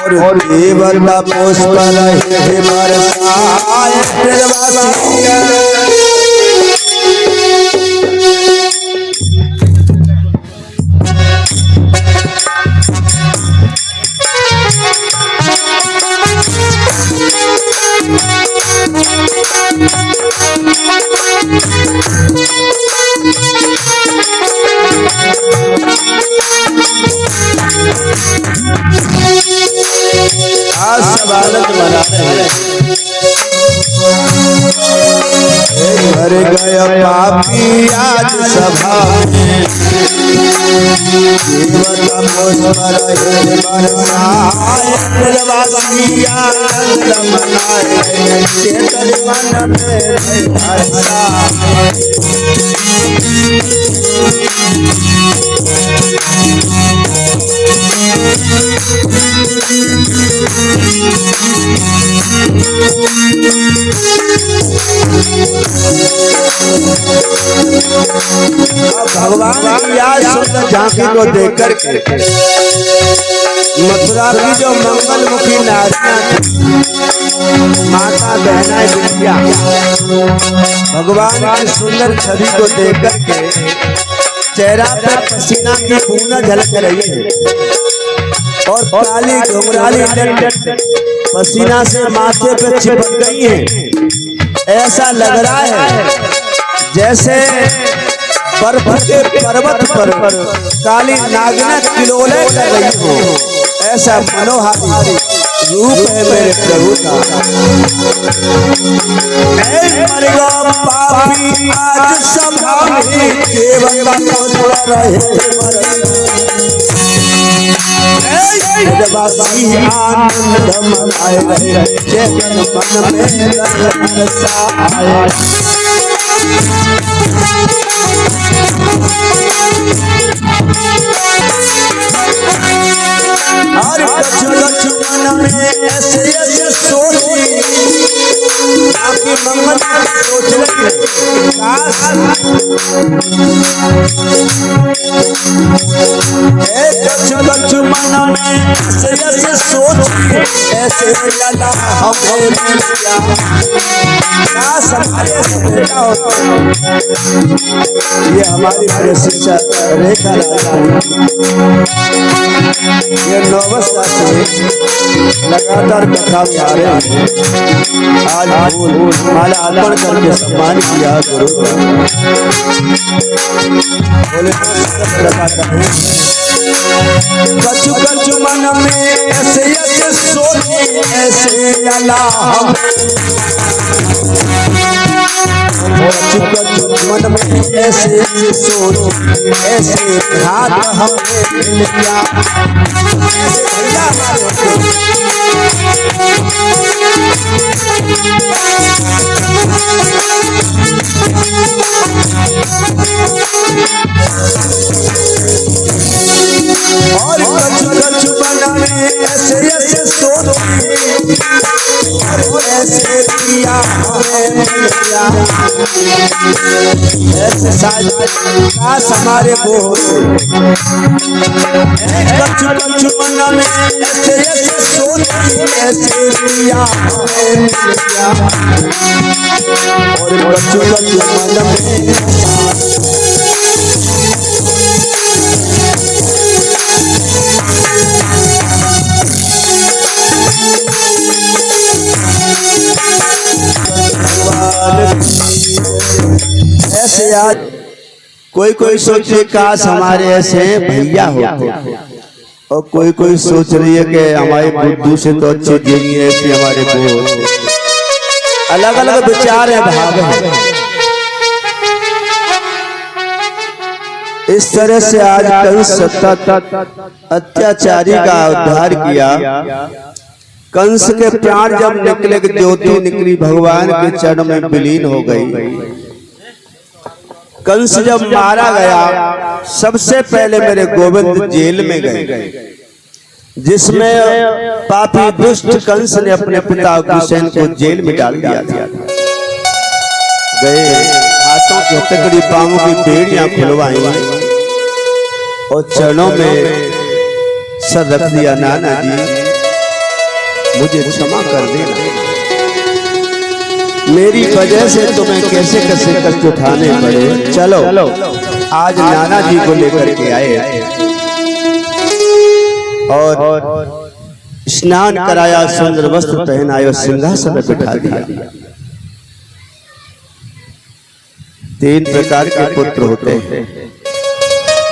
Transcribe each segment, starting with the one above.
और देवता पुष्प रहे बरसाए ब्रजवासिया। आज सब आनंद मना रहे घर गया पापी आज सभा में देवता पुष्प रहे बरसाए ब्रजवासी आनंद मनाए चेतन मन में हर्षा। भगवान की आज सुंदर झांकी को देख करके मथुरा की जो मंगलमुखी नारियां माता बहना बिटिया भगवान की सुंदर छवि को देख करके चेहरा पे पसीना की बूंद झलक रही है और काली घुंघराली लट पसीना से माथे पे चिपक गई है। ऐसा लग रहा है जैसे बर्फ के पर्वत पर काली नागिन किलोले कर रही हो। ऐसा मनोहारी रूप है मेरे प्रभु का। पापी आज सभा में केवल ब्रजवासी आनंद मनाए चेतन मन में हर्षा आए। हर कछु मन में ऐसे ऐसे सोची आपकी मंगल सोच रही कछु मन में ऐसे ऐसे सोची ऐसे लला हमें मिल गया काश हमारे बेटा होता। ये हमारी शिक्षा रेखा ये 9 वर्ष से लगातार कथा में आ रहे हैं। आज माला अर्पण करके सम्मान किया गुरु बोले कछु कछु मन में ऐसे ऐसे सोचे ऐसे अल्लाह कछु कछु मन में ऐसे ऐसे सोच ऐसे घाट हमें मिल गया। ऐसे भैया और कछु कछु मन में ऐसे ऐसे सोच और ऐसे किया हमें मिल गया। ऐसे काश हमारे बोल कछु कछु मन में ऐसे ऐसे सोच ऐसे किया हमें मिल गया। और कछु कछु मन में ऐसे आज कोई सोचे काश हमारे ऐसे भैया होते और कोई सोच रही है कि हमारे बुद्धू से तो अच्छे देंगे ऐसे हमारे को। अलग अलग विचार है भाव है। इस तरह से आज कंस सतत अत्याचारी का उद्धार किया। कंस के प्राण जब निकले ज्योति निकली भगवान के चरण में विलीन हो गई। कंस जब मारा गया सबसे पहले मेरे गोविंद जेल में गए जिसमें पापी दुष्ट कंस ने अपने पिता हुसैन को जेल में डाल दिया था। गए हाथों की हथकड़ी पांवों की बेड़ियां खुलवाई और चरणों में सर रख दिया। नाना जी मुझे क्षमा कर देना। मेरी वजह से तुम्हें कैसे कैसे कष्ट उठाने पड़े। चलो आज नाना जी को लेकर के आए और स्नान कराया, सुंदर वस्त्र पहनाया, सिंहासन पर बिठा दिया। 3 प्रकार के पुत्र होते हैं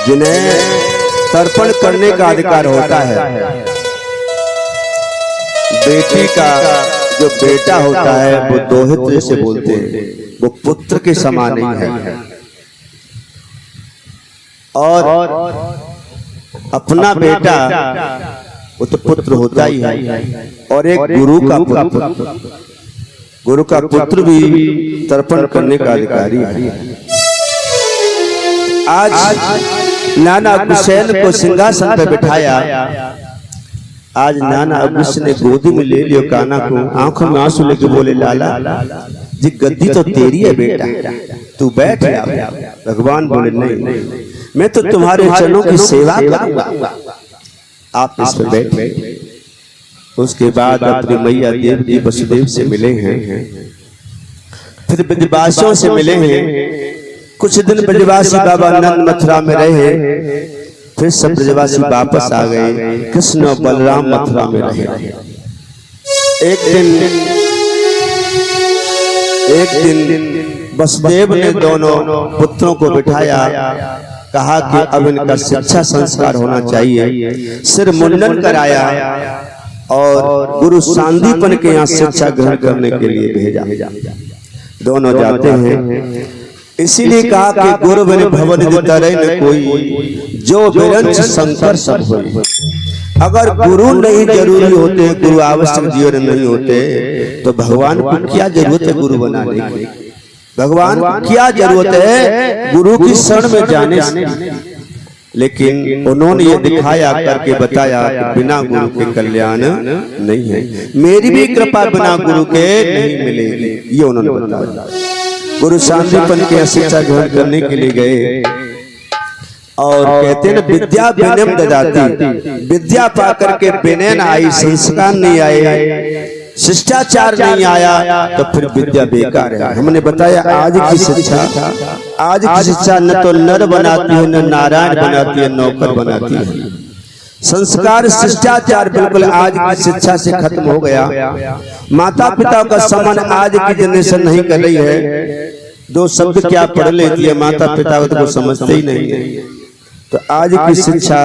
जिन्हें तर्पण करने का अधिकार होता है। बेटी का जो बेटा होता है वो दोहित्र जैसे बोलते हैं, वो पुत्र के समान नहीं है। और अपना बेटा वो तो पुत्र होता ही है। और एक गुरु का पुत्र, गुरु का पुत्र भी तर्पण करने का अधिकारी है। आज नाना हुसैन को सिंहासन पर बिठाया। आज नाना अग्रसेन ने गोदी में ले लियो कान्हा को, आंखों में आंसू लेके बोले, लाला जी गद्दी तो तेरी है बेटा, तू बैठ। भगवान बोले, नहीं मैं तो तुम्हारे चरणों की सेवा करूंगा, आप इस पर बैठे। उसके बाद अपनी मैया देव जी वसुदेव से मिले हैं, फिर ब्रजवासियों से मिले हैं। कुछ दिन ब्रजवासी बाबा नंद मथुरा में रहे, फिर सब ब्रजवासी वापस आ गए। कृष्ण और बलराम मथुरा में रहे। एक दिन वसुदेव ने दोनों पुत्रों को बिठाया, कहा कि अब इनका शिक्षा संस्कार होना चाहिए। सिर मुंडन कराया और गुरु सांदीपन के यहाँ शिक्षा ग्रहण करने के लिए भेजा। दोनों जाते हैं। इसीलिए कहा कि गुरु बने भवन तरह न कोई, जो विरंच शंकर सब होई। अगर गुरु नहीं जरूरी होते, गुरु आवश्यक जीवन नहीं होते, तो भगवान को क्या जरूरत है गुरु बनाने की? भगवान को क्या जरूरत है गुरु की शरण में जाने से? लेकिन उन्होंने ये दिखाया करके बताया कि बिना गुरु के कल्याण नहीं है। मेरी भी कृपा बिना गुरु के नहीं मिलेगी, ये उन्होंने बताया। गुरु सांदीपन के शिक्षा ग्रहण करने के लिए गए और कहते हैं विद्या विनय ददाती, विद्या पाकर के विनय न आई, संस्कार नहीं आए, शिष्टाचार नहीं आया, तो फिर विद्या बेकार है। हमने बताया आज की शिक्षा न तो नर बनाती है, न नारायण बनाती है, नौकर बनाती है। संस्कार शिष्टाचार बिल्कुल आज की शिक्षा से खत्म हो गया। माता पिता का सम्मान आज की जनरेशन नहीं कर रही है। 2 शब्द क्या पढ़ लेती है, माता पिता को तो वो समझते ही नहीं है। तो आज की शिक्षा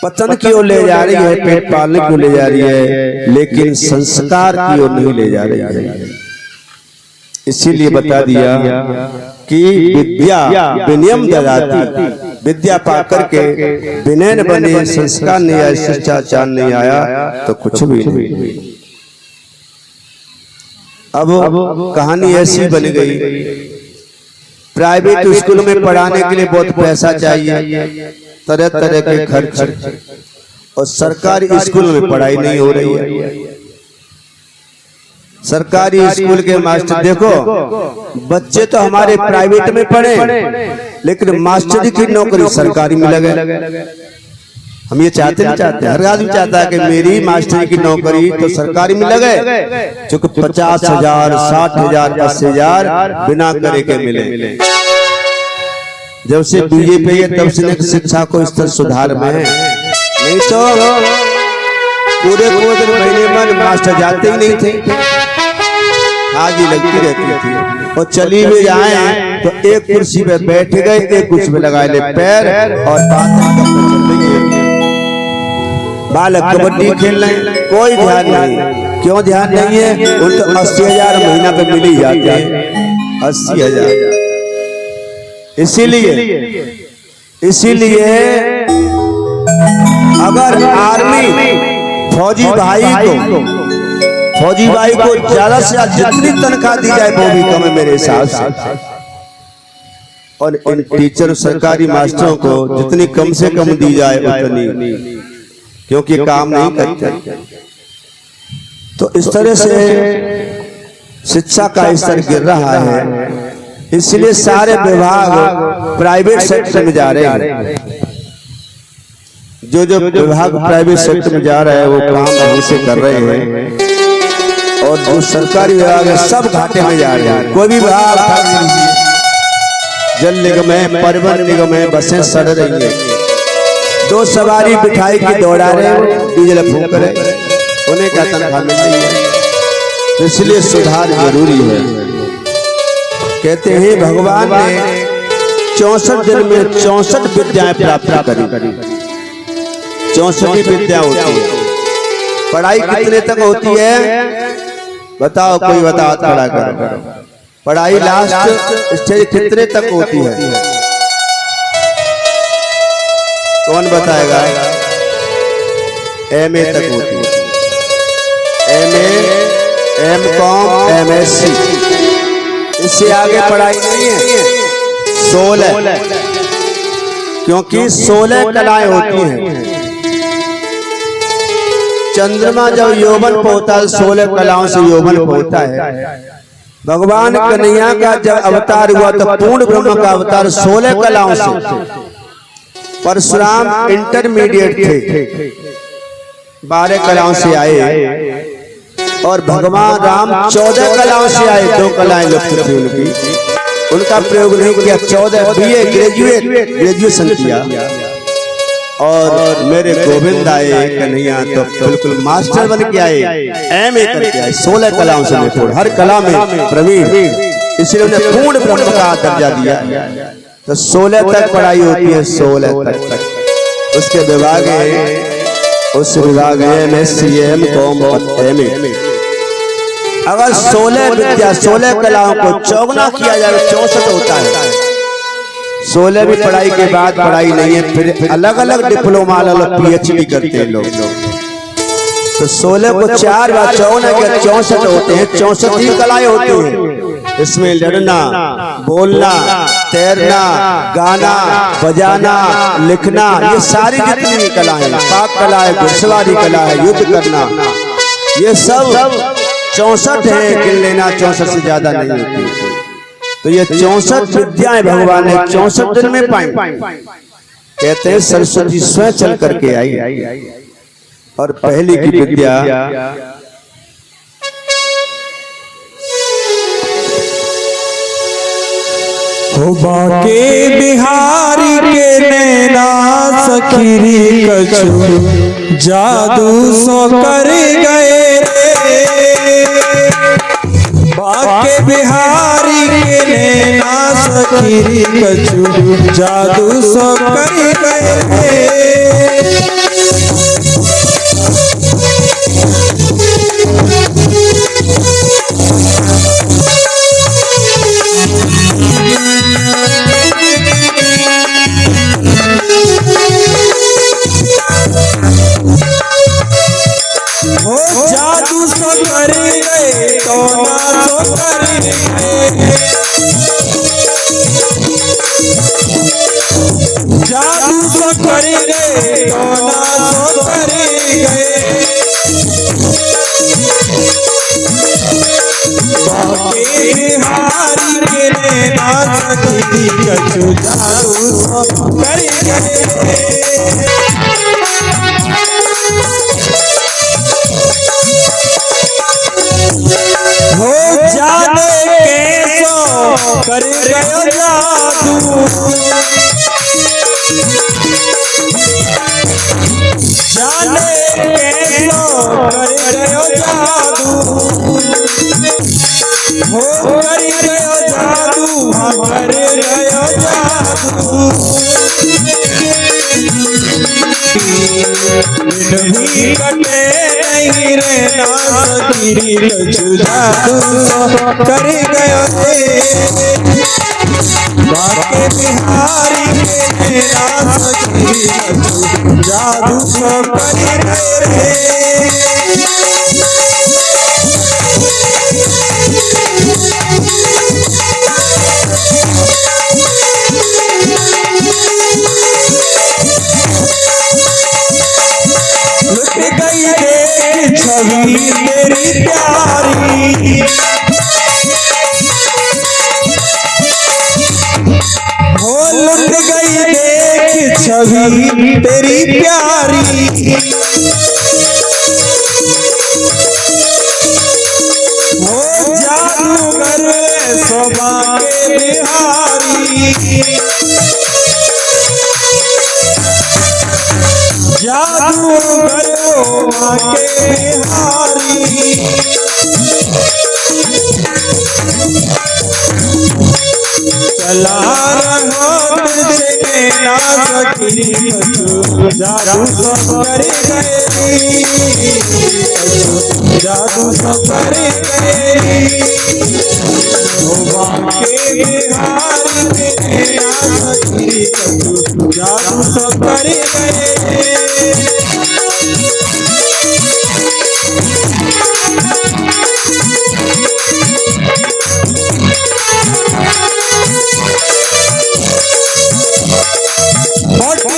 पतन की ओर ले जा रही है, पेट पालने की ओर ले जा रही है, लेकिन संस्कार की ओर नहीं ले जा रही है। इसीलिए बता दिया कि विद्या विनयम ददाती, विद्या पाकर के विनय न बने, संस्कार नहीं आया, शिष्टाचार नहीं आया, तो कुछ भी नहीं। अब कहानी ऐसी बन गई, प्राइवेट स्कूल में पढ़ाने के लिए बहुत पैसा चाहिए, तरह तरह के खर्च, और सरकारी स्कूल में पढ़ाई नहीं हो रही है। सरकारी स्कूल के मास्टर देखो, बच्चे तो हमारे प्राइवेट में पढ़े, लेकिन मास्टरी की नौकरी सरकारी में लगे। हम ये चाहते नहीं चाहते, हर आदमी चाहता है कि मेरी मास्टरी की नौकरी तो सरकारी में लगे, क्योंकि 50,000, 60,000, 80,000 बिना करे के मिले। जब से बीजेपी है तब से शिक्षा को स्तर सुधार में है, नहीं तो पूरे दिन महीने में मास्टर जाते ही नहीं थे, हाजिरी लगती रहती थी। और चली भी जाए तो एक कुर्सी पे बैठ गए, एक कुर्सी पे लगा ले पैर और बालक कबड्डी खेल रहे, कोई ध्यान नहीं। क्यों ध्यान नहीं है? उनको 80,000 महीना पे मिल ही जाते हैं, 80,000। इसीलिए अगर आर्मी फौजी भाई को ज्यादा से ज्यादा जितनी तनख्वाह दी जाए वो भी कम है मेरे हिसाब से, और इन टीचर सरकारी मास्टरों को जितनी कम से कम दी जाए उतनी, क्योंकि काम नहीं करते। तो इस तरह से शिक्षा का स्तर गिर रहा है। इसलिए सारे विभाग प्राइवेट सेक्टर में जा रहे हैं। जो जो विभाग प्राइवेट सेक्टर में जा रहा है वो काम ढंग से कर रहे हैं, और जो सरकारी विभाग है सब घाटे में जा रहे हैं। कोई भी विभाग, जल निगम है, परिवहन निगम है, बसें सड़ रही है, 2 सवारी बिठाई की दौड़ा रहे, डीजल फूंक रहे, उन्हें क्या तनख्वाह मिल रही है। तो इसलिए सुधार जरूरी है। कहते हैं भगवान ने 64 दिन में 64 विद्याएं प्राप्त करी। 64 विद्या होती है। पढ़ाई कितने तक होती है बताओ, कोई बताओ, खड़ा करो। पढ़ाई लास्ट स्टेज कितने तक होती है, कौन बताएगा? MA तक होती है। MA, M.Com, MSc, इससे आगे पढ़ाई नहीं है। 16, क्योंकि 16 कलाएं होती हैं। चंद्रमा जब यौवन पे होता है 16 कलाओं से यौवन पे होता है। भगवान कन्हैया का जब अवतार हुआ तो पूर्ण ब्रह्म का अवतार 16 कलाओं से। परशुराम इंटरमीडिएट थे, 12 कलाओं से आए, और भगवान राम 14 कलाओं से आए। 2 कलाएं लुप्त थी उनकी, उनका प्रयोग नहीं किया। 14 BA ग्रेजुएशन किया, और मेरे गोविंद आए कन्हैया तो बिल्कुल मास्टर बन के आए, MA करके आए। 16 कलाओं से लेकर हर कला में प्रवीण, इसलिए उन्हें पूर्ण ब्रह्म का दर्जा दिया। तो 16 तक पढ़ाई होती है, 16 तक। उसके विभाग है, उस विभाग है MSc, M.Com और MA। अगर 16 विद्या 16 कलाओं को चौगुना किया जाए 64 होता है। 16 भी पढ़ाई के बाद पढ़ाई नहीं है, फिर अलग अलग डिप्लोमा, अलग PhD करते हैं लोग। तो 16 को 4 बार 54 के 64 होते हैं। 64 कलाएं होती हैं। इसमें लड़ना, बोलना, तैरना, गाना, बजाना, लिखना, ये सारी जितनी भी कलाएं, पाक कला है, घुड़सवारी कला है, युद्ध करना, ये सब 64 है। गिन लेना 64 से ज्यादा नहीं होती। तो ये 64 विद्याएं भगवान ने 64 दिन में पाई। कहते हैं सरस्वती स्वयं चल करके आई, और पहली की विद्या हो बाके बिहारी के नैना सखीरी कछु जादू सो कर गए रे। बाके बिहारी के नैना सखीरी कछु जादू सो कर गए रे। जादू सो कर गए तो ना सो कर गए, जादू सो कर गए तो ना सो कर गए। बाके बिहारी के नैना सखी कछु जादू सो कर गए। हो जाने कैसो कर गयो जादू, जाने कैसो कर गयो जादू, हो कर गयो जादू, कर गयो जादू। नहीं कटे नहीं रे ना सखी कछु जादू सो कर गयो रे। बाके बिहारी के नैना सखी कछु जादू सो कर गए रे। लुट गई देख छवि तेरी प्यारी, हो लुट गई देख छवि छवि तेरी प्यारी, हो जादूगर शोभा के बिहारी, जादूगर शोभा के बिहारी। चला रहा तुझसे ना सकी जादू सब कर गई, जादू सब कर गई, शोभा के बिहारी में ना सकी जादू सब कर गई।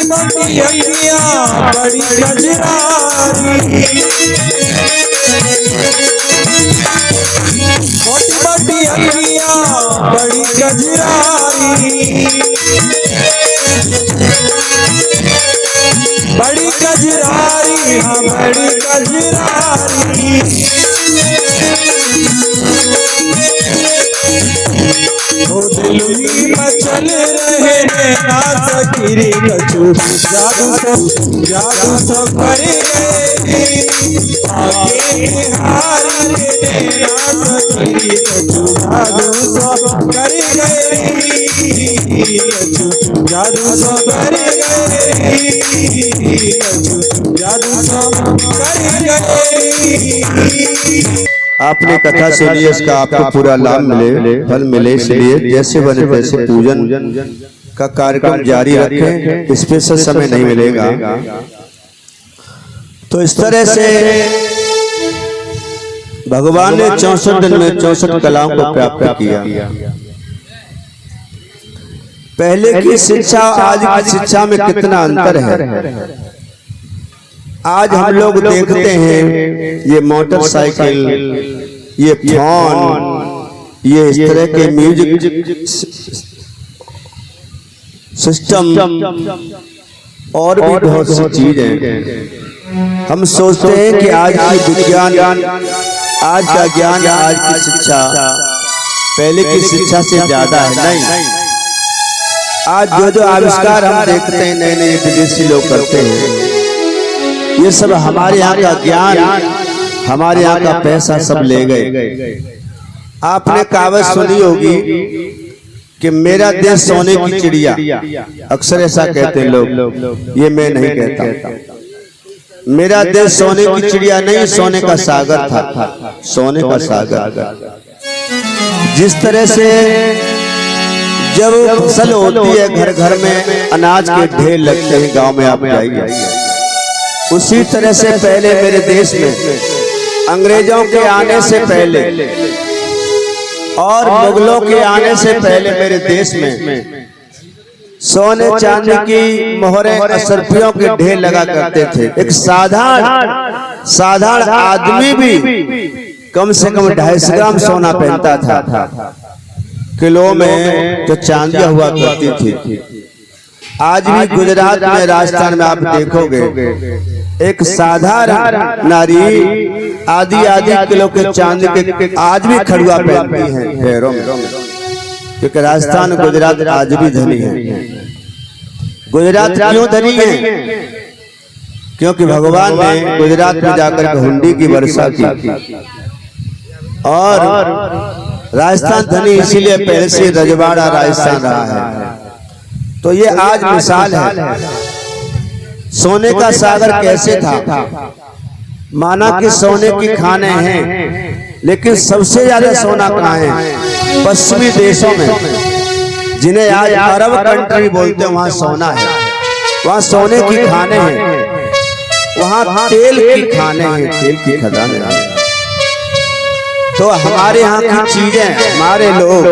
मोटी अखियाँ बड़ी गजरारी, मोटी अखियाँ बड़ी गजरारी, बड़ी गजरारी, हाँ बड़ी गजरारी। ओ दिल्ली मचल रहे ना सकीरी कछु, जादू सब कर गए, आगे हारी ना सकीरी कछु, जादू सब कर गए, जादू सब कर गए, जादू सब कर गए। आपने कथा सुनी, इसका आपको पूरा लाभ मिले, फल मिले, इसलिए जैसे बने तैसे पूजन का कार्यक्रम जारी रखें। स्पेशल समय नहीं मिलेगा। तो इस तरह से भगवान ने 64 दिन में 64 कलाओं को प्राप्त किया। पहले की शिक्षा आज की शिक्षा में कितना अंतर है। आज हम लोग देखते हैं ये मोटरसाइकिल, ये फोन, ये इस तरह के म्यूजिक सिस्टम और भी बहुत सी चीजें। हम सोचते हैं कि आज की विज्ञान, आज का ज्ञान, आज की शिक्षा पहले की शिक्षा से ज्यादा है। नहीं, आज जो आविष्कार हम देखते हैं नए नए विदेशी लोग करते हैं, ये सब हमारे यहाँ का ज्ञान, हमारे यहाँ का पैसा सब ले गए। आपने कहावत सुनी होगी कि मेरा देश सोने की चिड़िया, अक्सर ऐसा कहते हैं लोग, ये मैं नहीं कहता। मेरा देश सोने की चिड़िया नहीं, सोने का सागर था, सोने का सागर। जिस तरह से जब फसल होती है, घर घर में अनाज के ढेर लगते हैं, गांव में आप जाइए, उसी तरह से पहले मेरे देश में अंग्रेजों के आने से पहले और मुगलों के आने से पहले मेरे देश में सोने चांदी की मोहरें, असरफियों के ढेर लगा करते थे। एक साधारण आदमी भी कम से कम 250 ग्राम सोना पहनता था। किलो में जो चांदियां हुआ करती थी। आज भी गुजरात में, राजस्थान में आप देखोगे एक साधारण नारी आधी किलो के चांदी के आज भी खड़ुआ पहनती है पैरों में, क्योंकि राजस्थान गुजरात आज भी धनी है। गुजरात क्यों धनी है? क्योंकि भगवान ने गुजरात में जाकर हुंडी की वर्षा की, और राजस्थान धनी इसीलिए पहले से रजवाड़ा राजस्थान रहा है। तो ये आज मिसाल है। सोने का सागर कैसे था? माना कि सोने की खाने हैं, लेकिन सबसे ज्यादा सोना कहाँ है? पश्चिमी देशों में, जिन्हें आज अरब कंट्री बोलते हैं, वहां सोना है, वहां सोने की खाने हैं, वहां तेल की खाने हैं, तेल की खदानें हैं। तो हमारे यहाँ की चीजें, हमारे लोग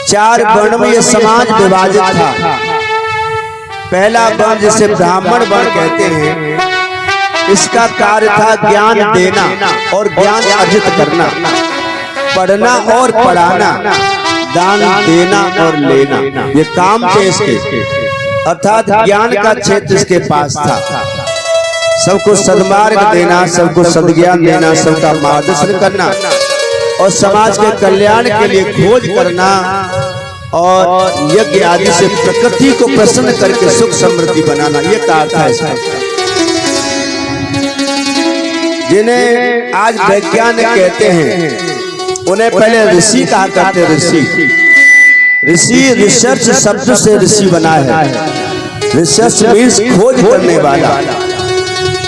4 वर्ण में ये समाज विभाजित था। पहला वर्ण जिसे ब्राह्मण वर्ण कहते हैं, इसका कार्य था ज्ञान देना और ज्ञान अर्जित करना, पढ़ना और पढ़ाना, दान देना और लेना, ये काम थे इसके। अर्थात ज्ञान का क्षेत्र इसके पास था। सबको सद्मार्ग देना, सबको सद्ज्ञान देना, सबका मार्गदर्शन करना और समाज के कल्याण के लिए खोज करना और यज्ञ आदि से प्रकृति को प्रसन्न करके सुख समृद्धि बनाना, ये कार्य था इसका। जिन्हें आज वैज्ञानिक कहते हैं, उन्हें पहले ऋषि कहा करते। ऋषि रिसर्च शब्द से ऋषि बना है। रिसर्च मीन्स खोज करने वाला।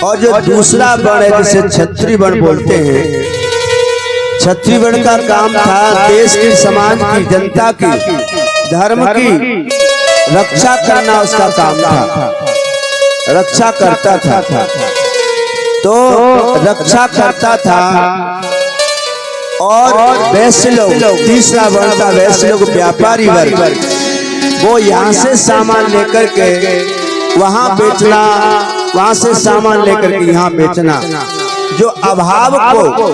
और जो दूसरा वर्ण है जिसे क्षत्रिय वर्ण बोलते हैं, क्षत्रिय वर्ण का काम था देश की, समाज की, जनता की, धर्म की रक्षा करना, उसका काम था। रक्षा करता था, तो रक्षा करता था। और वैश्य लोग, तीसरा वर्ण था वैश्य लोग, व्यापारी वर्ग, वो यहाँ से सामान लेकर के वहां बेचना, वहां से सामान लेकर के यहाँ बेचना। जो अभाव को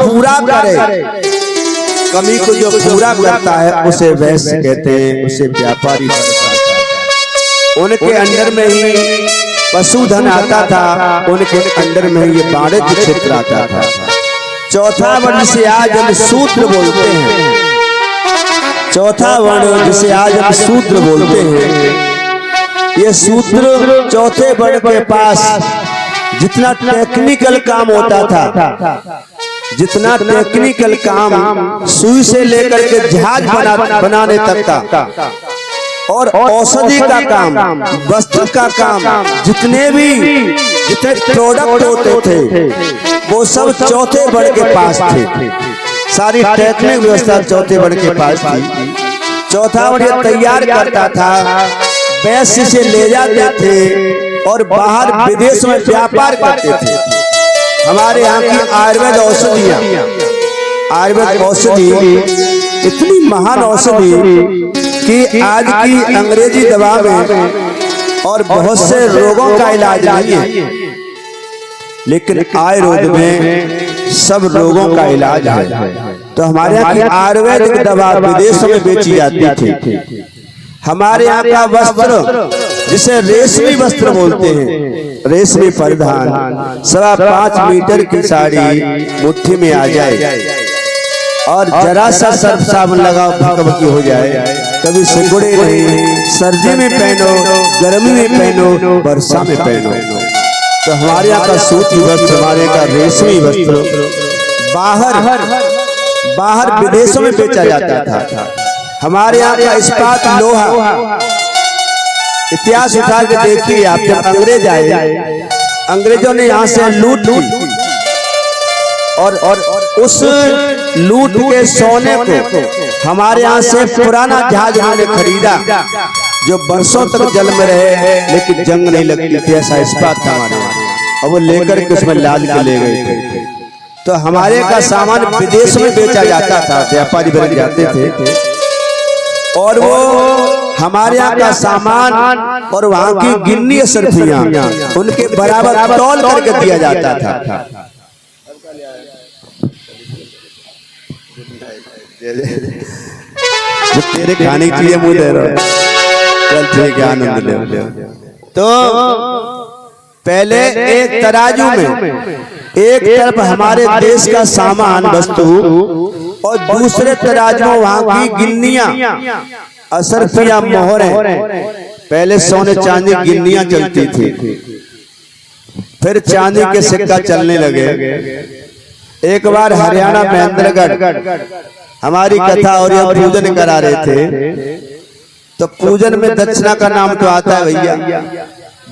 पूरा करे, कमी को जो पूरा करता है उसे वैश्य कहते हैं, उसे व्यापारी कहता है। उनके अंडर में ही पशुधन आता था, उनके अंडर में ही ये वाणिज्य क्षेत्र आता था। चौथा वर्ण जिसे आज हम शूद्र बोलते हैं, चौथा वर्ण जिसे आज हम शूद्र बोलते हैं, ये शूद्र चौथे वर्ण के पास जितना टेक्निकल काम होता था, जितना टेक्निकल काम सुई से लेकर के जहाज बनाने तक का, और औषधि का काम, वस्त्र का काम, जितने प्रोडक्ट होते थे वो सब चौथे वर्ण के पास थे। सारी टेक्निक व्यवस्था चौथे वर्ण के पास थी। चौथा वर्ण तैयार करता था, वैश्य से ले जाते थे और बाहर विदेश में व्यापार करते थे। हमारे यहाँ की आयुर्वेद औषधियाँ, आयुर्वेद औषधि इतनी महान औषधि कि आज की अंग्रेजी दवा में और बहुत से रोगों का इलाज नहीं है, लेकिन आयुर्वेद में सब रोगों का इलाज है। तो हमारे यहाँ की आयुर्वेदिक दवा विदेशों में बेची जाती थी। हमारे यहाँ का वस्त्र जिसे रेशमी वस्त्र बोलते हैं, रेशमी परिधान, 5.25 मीटर की साड़ी मुट्ठी में आ जाए और जरा सा सर्फ साबुन लगाओ भकभकी हो जाए, कभी सिकुड़े नहीं। सर्दी में पहनो, गर्मी में पहनो, वर्षा में पहनो। तो हमारे यहाँ का सूती वस्त्र, हमारे का रेशमी वस्त्र बाहर विदेशों में बेचा जाता था। हमारे यहाँ का इस्पात, लोहा, इतिहास उठा के देखिए आप, जब अंग्रेज आए, अंग्रेजों ने यहाँ से लूट की और उस लूट के सोने को हमारे यहाँ से पुराना जहाज हमने खरीदा जो बरसों तक जल में रहे, लेकिन जंग नहीं लगती थी। ऐसा इस्पात था हमारे यहाँ, और वो लेकर के उसमें लाद के ले गए थे। तो हमारे का सामान विदेश में बेचा जाता था, व्यापारी बन जाते थे, और वो हमारे यहाँ का सामान और वहाँ की गिन्नी सरफियाँ उनके बराबर तौल करके दिया जाता था। तेरे खाने के लिए मुझे दे रहा, चल ठीक है, आनंद ले। तो पहले एक तराजू में एक तरफ हमारे देश का सामान वस्तु और दूसरे तराजू में वहाँ की गिन्नियां, असरफिया, मोहरें। पहले सोने चांदी गिन्नियां चलती थी, फिर चांदी के सिक्का चलने लगे। एक बार हरियाणा महेंद्रगढ़ हमारी कथा और यह पूजन करा रहे थे, तो पूजन में दक्षिणा का नाम तो आता है भैया,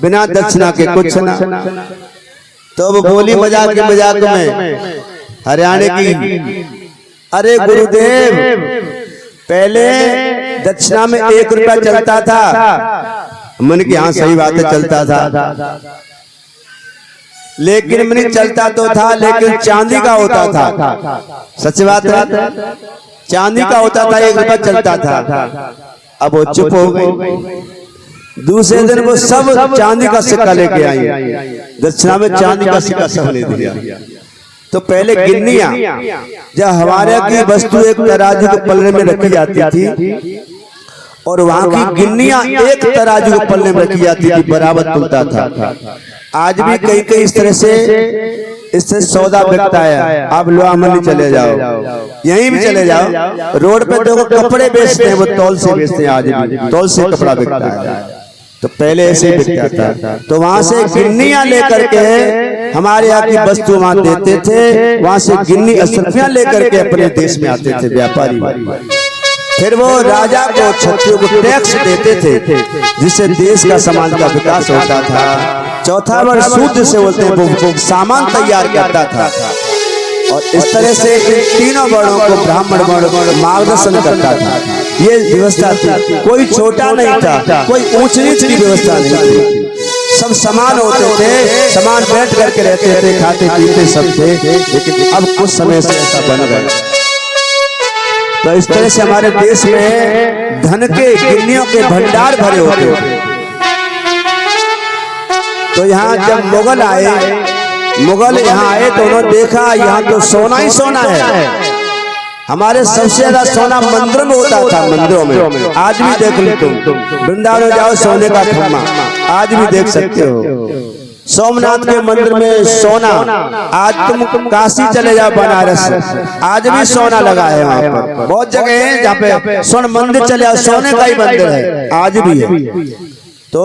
बिना दक्षिणा के कुछ ना। तो वो बोली मजाक में हरियाणा की, अरे गुरुदेव, पहले दक्षिणा में 1 रुपया चलता था। मन की हाँ सही बात है, चलता था, लेकिन मैंने चलता तो था, लेकिन चांदी का होता था। सच बात है, चांदी का होता था, 1 रुपया चलता था। अब वो चुप हो गई। दूसरे दिन वो सब चांदी का सिक्का लेके आई, दक्षिणा में चांदी का सिक्का सब ले दिया। तो पहले गिन्नियां, जब हमारे की वस्तु एक तराजू के पल्ले में रखी जाती थी और वहाँ की गिन्नियां एक तराजू के पल्ले में रखी जाती थी, बराबर तुलता था। आज भी कई कई इस तरह से इससे सौदा बिकता है। आप लोहा मंडी चले जाओ, यहीं भी चले जाओ, रोड पे देखो कपड़े बेचते हैं, वो तौल से बेचते हैं। आज भी तौल से कपड़ा बिकता है, तो पहले ऐसे ही बिकता था। तो वहां से गिन्नियां लेकर के हमारे यहाँ की वस्तु वहां देते थे, वहां से गिन्नी असरफियां लेकर के अपने देश में आते थे व्यापारी। फिर वो राजा को, क्षत्रियों को टैक्स देते थे, जिससे देश का समाज का विकास होता था। चौथा वर्ग सूत्र से बोलते हैं, वो सामान तैयार करता था। और इस तरह से इन तीनों वर्णों को ब्राह्मण वर्ण मार्गदर्शन करता था। ये व्यवस्था थी, कोई छोटा नहीं था, कोई ऊंच नीच की व्यवस्था नहीं थी, सब समान होते थे, समान बैठ करके रहते थे, खाते पीते सब थे। लेकिन अब कुछ समय से ऐसा बन गया। तो इस तरह से हमारे देश में धन के गिन्नियों के भंडार भरे होते थे। तो यहाँ जब मुगल यहाँ आए तो उन्होंने देखा यहाँ तो सोना ही सोना है। हमारे सबसे ज्यादा सोना मंदिरों में होता था, मंदिरों में। आज भी देख लो, तुम वृंदावन जाओ, सोने का खम्मा आज भी देख सकते हो। सोमनाथ के मंदिर में सोना, आज तुम काशी चले जाओ, बनारस, आज भी सोना लगा है वहाँ पर। बहुत जगह है जहाँ पे स्वर्ण मंदिर चले जाओ, सोने का ही मंदिर है, आज भी है। तो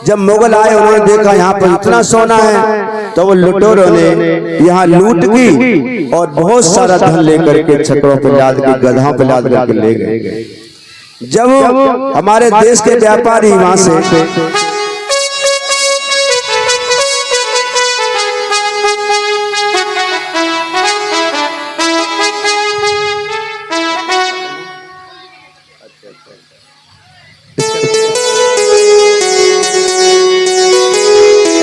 जब मुगल आए, उन्होंने देखा यहाँ पर इतना सोना है, तो वो लुटेरों ने यहाँ लूट की और बहुत सारा धन लेकर के छकड़ों पर लाद के, गधाओं पर लाद करके ले गए। जब हमारे देश के व्यापारी वहां से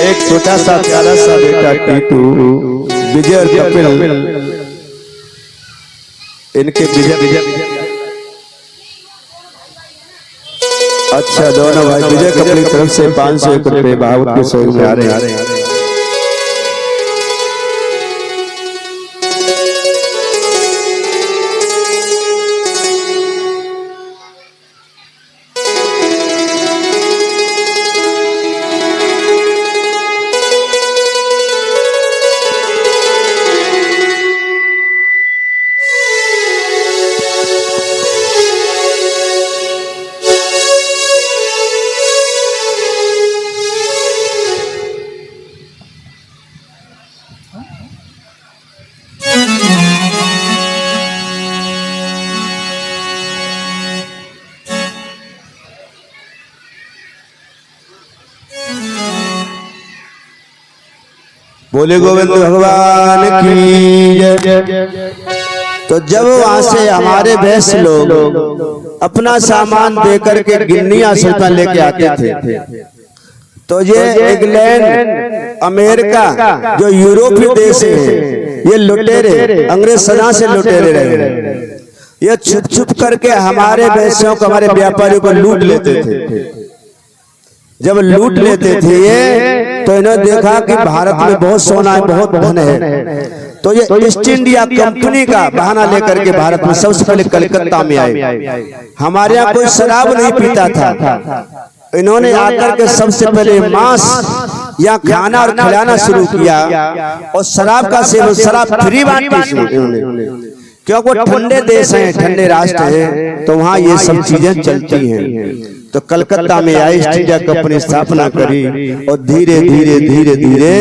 एक छोटा सा प्यारा सा बेटा टीटू, विजय और कपिल, इनके विजय अच्छा दोनों भाई विजय कपिल की तरफ से 501 रुपए भावुक के सहयोग में आ रहे हैं। बोले गोविंद भगवान की जय। तो जब वहां से हमारे वैश्य लोग अपना सामान देकर के गिन्नियां सुल्तान लेके आते थे, तो ये इंग्लैंड, अमेरिका, जो यूरोपीय देश है, ये लुटेरे, अंग्रेज सदा से लुटेरे रहे। ये छुप छुप करके हमारे वैश्यों को, हमारे व्यापारियों को लूट लेते थे। जब लूट लेते थे ये, तो इन्होंने देखा कि भारत में बहुत सोना है, बहुत धन है, तो ये ईस्ट इंडिया कंपनी का बहाना लेकर के भारत में सबसे पहले कलकत्ता में आए। हमारे यहाँ कोई शराब नहीं पीता था, इन्होंने आकर के सबसे पहले मांस या खाना और खिलाना शुरू किया, और शराब का सेवन, शराब फ्री बांटी, क्योंकि वो ठंडे देश हैं, ठंडे राष्ट्र हैं, तो वहाँ ये सब चीजें चलती हैं। तो कलकत्ता में आई, ईस्ट इंडिया कंपनी स्थापना करी, और धीरे धीरे धीरे धीरे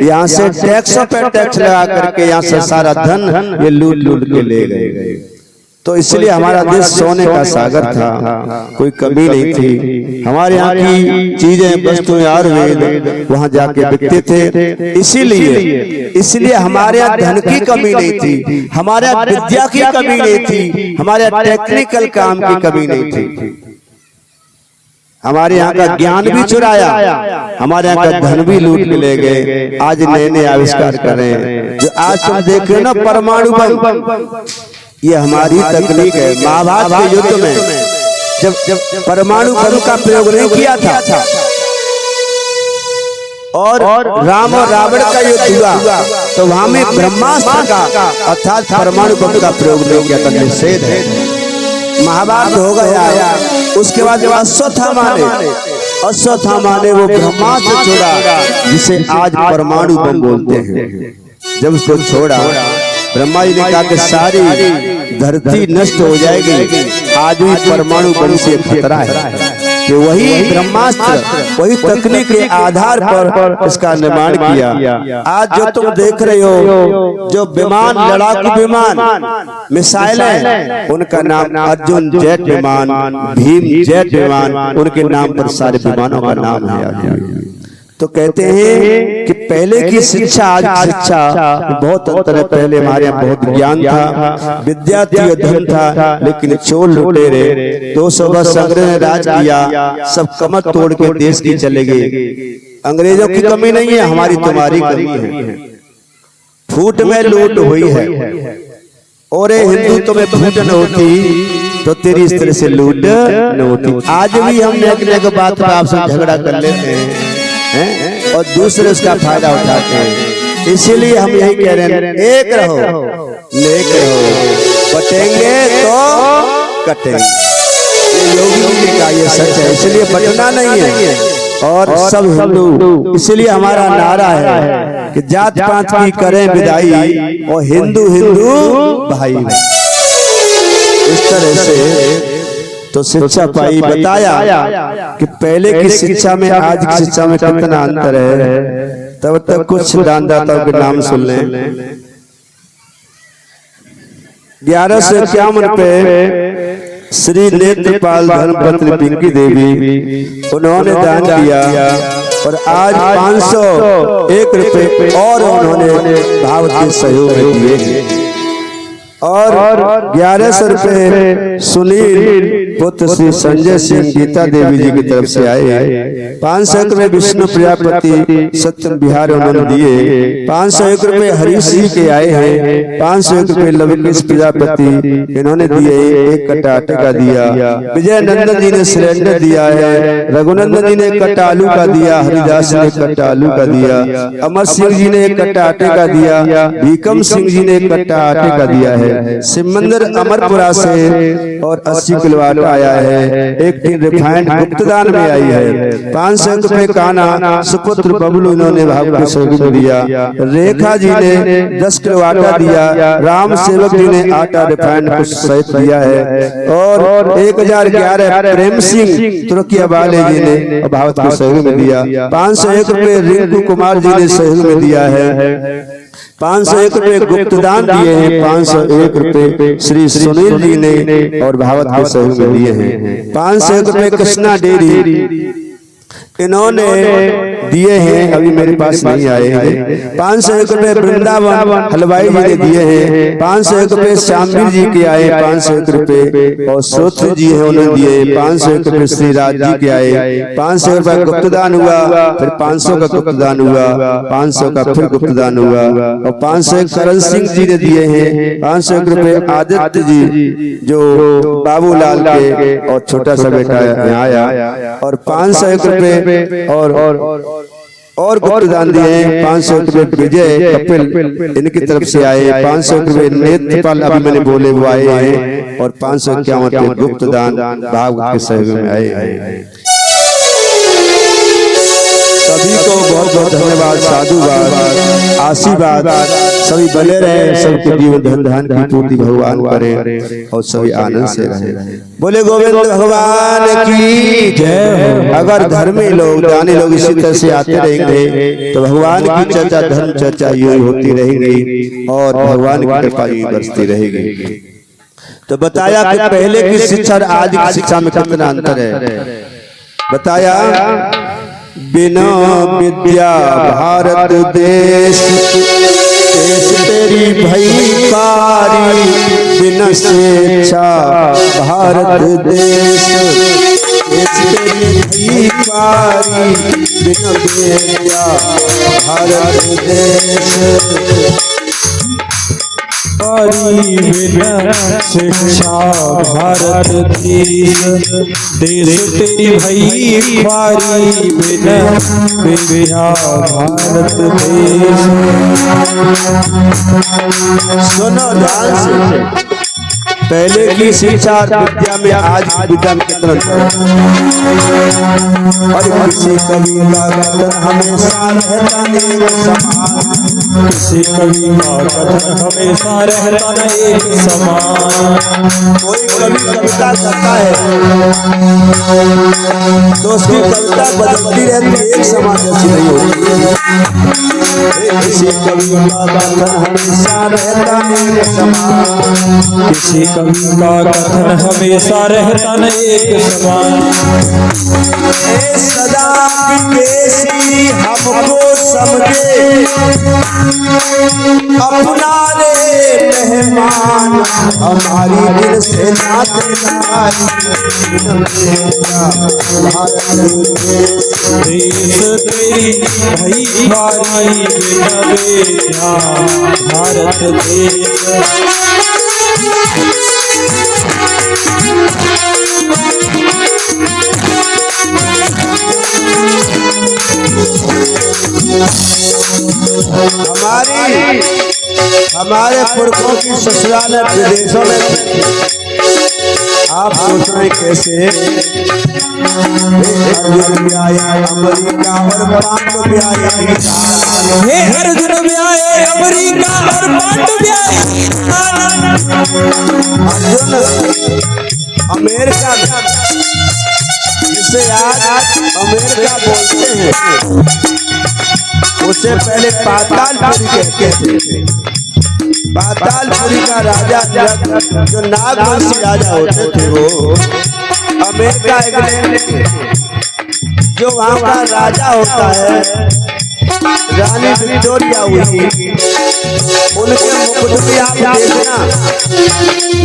यहाँ से टैक्स पे टैक्स लगा करके यहाँ से सारा धन ये लूट लूट के ले गए। तो इसलिए हमारा देश सोने का सागर था, कोई कमी नहीं थी। हमारे यहाँ की चीजें, वस्तुएं, आयुर्वेद वहाँ जाके बिकते थे। इसीलिए हमारे यहाँ धन की कमी नहीं थी, हमारे यहाँ विद्या की कमी नहीं थी, हमारे यहाँ टेक्निकल काम की कमी नहीं थी। हमारे यहाँ का ज्ञान भी चुराया, हमारे यहाँ का धन भी लूट के ले गए। आज नए नए आविष्कार कर रहे हैं, जो आज तुम देख रहे हो ना, परमाणु बम, ये हमारी तकनीक है। महाभारत के युद्ध में जब परमाणु बम का प्रयोग नहीं किया था, और राम और रावण का युद्ध हुआ, तो वहां में ब्रह्मास्त्र का अर्थात परमाणु बम का प्रयोग नहीं किया था, निषेध है। महाभारत हो गया, उसके बाद अश्वत्थामा ने वो ब्रह्मास्त्र छोड़ा जिसे आज परमाणु बम बोलते हैं। जब उसको छोड़ा, ब्रह्मा जी ने कहा कि सारी धरती नष्ट हो जाएगी, आज भी परमाणु बम से खतरा है। कि वही ब्रह्मास्त्र, वही तकनीक के आधार पर इसका निर्माण किया। आज जो तुम देख रहे हो, जो विमान, लड़ाकू विमान, मिसाइलें, उनका नाम अर्जुन जेट विमान, भीम जेट विमान, उनके नाम पर सारे विमानों का नाम है। तो कहते हैं कि पहले की शिक्षा आज की शिक्षा बहुत अंतर है। पहले हमारे यहाँ बहुत ज्ञान था, विद्या थी और धन था, लेकिन चोर लुटेरे 200 वर्ष अंग्रेज ने राज किया, सब कमर तोड़ के देश की चले गए। अंग्रेजों की कमी नहीं है, हमारी तुम्हारी कमी है। फूट में लूट हुई है, और हिंदू तुम्हें फूट न होती तो तेरी इस तरह से लूट न होती। आज भी हम नेक बात पर आपसे झगड़ा कर लेते हैं और दूसरे उसका फायदा उठाते हैं। इसीलिए हम यही कह रहे हैं, एक रहो, नेक रहो, बटेंगे तो कटेंगे। योगी जी का ये सच है, इसलिए बटना नहीं है। और सब हिंदू, इसलिए हमारा नारा है कि जात पात की करें विदाई और हिंदू हिंदू भाई। इस तरह से तो शिक्षा पाई। बताया कि पहले की शिक्षा में आज की शिक्षा में कितना अंतर है। तब तक कुछ दानदाताओं के नाम सुन लें। 1151 पे श्री नेत्रपाल धर्मपत्नी पिंकी देवी, उन्होंने दान किया और आज 501 रुपए और उन्होंने भाव के सहयोग दिए। और 1100 रुपए सुनील पुत्र श्री संजय सिंह गीता देवी जी की तरफ से आए। 500 रुपए विष्णु प्रजापति सत्यम बिहार उन्होंने दिए। 501 रुपए हरीश जी के आए हैं। 501 रुपए लवकेश प्रजापति इन्होंने दिए। एक कट्टा आटे का दिया। विजय नंदन जी ने सिलेंडर दिया है। रघुनंदन जी ने एक कट्टा आलू का दिया। हरिदास ने एक कट्टा आलू का दिया। अमर सिंह जी ने एक कट्टा आटे का दिया। भीकम सिंह जी ने एक कट्टा आटे का दिया है। सिमंदर अमरपुरा से और 80 किलो आटा आया है। एक टीन रिफाइंड गुप्तदान में आई है। 500 रुपए काना सुपुत्र बबलू इन्होंने भाव के सहयोग दिया। रेखा जी ने 10 किलो आटा दिया। राम सेवक जी ने आटा रिफाइंड कुछ सहित दिया है। और 1011 प्रेम सिंह तुर्किया वाले जी ने भाव के सहयोग में दिया। 501 रुपए रिंकू कुमार जी ने सहयोग में दिया है। 501 रुपए गुप्तदान दिए हैं। 501 रुपए श्री सुनील जी ने और भावत के सहयोग में दिए हैं। 501 रुपए कृष्णा डेयरी इन्होंने दिए हैं, अभी मेरे पास नहीं आए हैं। 501 रुपए वृंदावन हलवाई जी ने दिए हैं। 501 रुपए श्यामवीर जी के आए। 501 रुपए और श्रोत्र जी हैं उन्होंने दिए। 501 रुपए श्री राज जी के आए। 500 रुपए गुप्तदान हुआ। फिर 500 का गुप्तदान हुआ। 500 का फिर गुप्तदान हुआ। और 501 करण सिंह जी ने दिए हैं। 501 रुपए आदित्य जी जो बाबूलाल के और छोटा सा बेटा यहाँ आया। और 501 रुपए और गुप्तदान दिए हैं। 501 रुपए विजय कपिल इनकी तरफ से आए। 501 रुपए नेत्रपाल अभी मैंने बोले वो आए हैं। और 551 रुपए गुप्तदान भाव के सहयोग में आए हैं। सभी को बहुत बहुत धन्यवाद, साधुवाद, आशीर्वाद। सभी बने रहे, सबके जीवन धन धान की पूर्ति भगवान करे और सभी आनंद से रहे। बोले गोविंद भगवान की जय। अगर धर्मी लोग दानी लोग इसी तरह से आते रहेंगे तो भगवान की चर्चा, धर्म चर्चा यूं होती रहेगी और भगवान की कृपा यूं बरसती रहेगी। तो बताया कि पहले की शिक्षा और आज की शिक्षा में कितना अंतर है। बताया बिना विद्या भारत देश, देश तेरी भयकारी। बिना शिक्षा भारत देश, देश तेरी भयकारी। बिना विद्या भारत देश, बिना शिक्षा भारत देश, देश तेरी भई ख्वारी। बिना विद्या भारत देश। सुनो ध्यान से। पहले की शिक्षा और विद्या में आज विद्या में कितना अंतर है। और किसी कवि का कथन हमेशा रहता एक समान, किसी कवि का कथन हमेशा रहता न एक समान। कोई कवि कविता करता है तो उसकी कविता बदलती रहती है, एक समान जैसी नहीं होती। किसी कवि का कथन हमेशा रहता एक समान, किसी कवि का कथन हमेशा रहता न एक समान। सदा विदेशी हमको समझे अपना रे मेहमान, हमारी दिल से नाते देश तेरी भई भारी बेटा भारत देश। हमारे पुरखों की ससुराल विदेशों में थी। आप सोच रहे कैसे अर्जुन भी आया अमेरिका और पांडव भी आया, हे अर्जुन भी आए अमेरिका और पांडव भी आए। अर्जुन अमेरिका जिसे आज अमेरिका बोलते हैं, उसे पहले पातालपुरी कहते थे। पातालपुरी का राजा जो नागवंशी राजा होते थे, वो अमेरिका इंग्लैंड के जो वहाँ का राजा होता है, रानी विक्टोरिया हुई, उनके मुकुट में आप देखना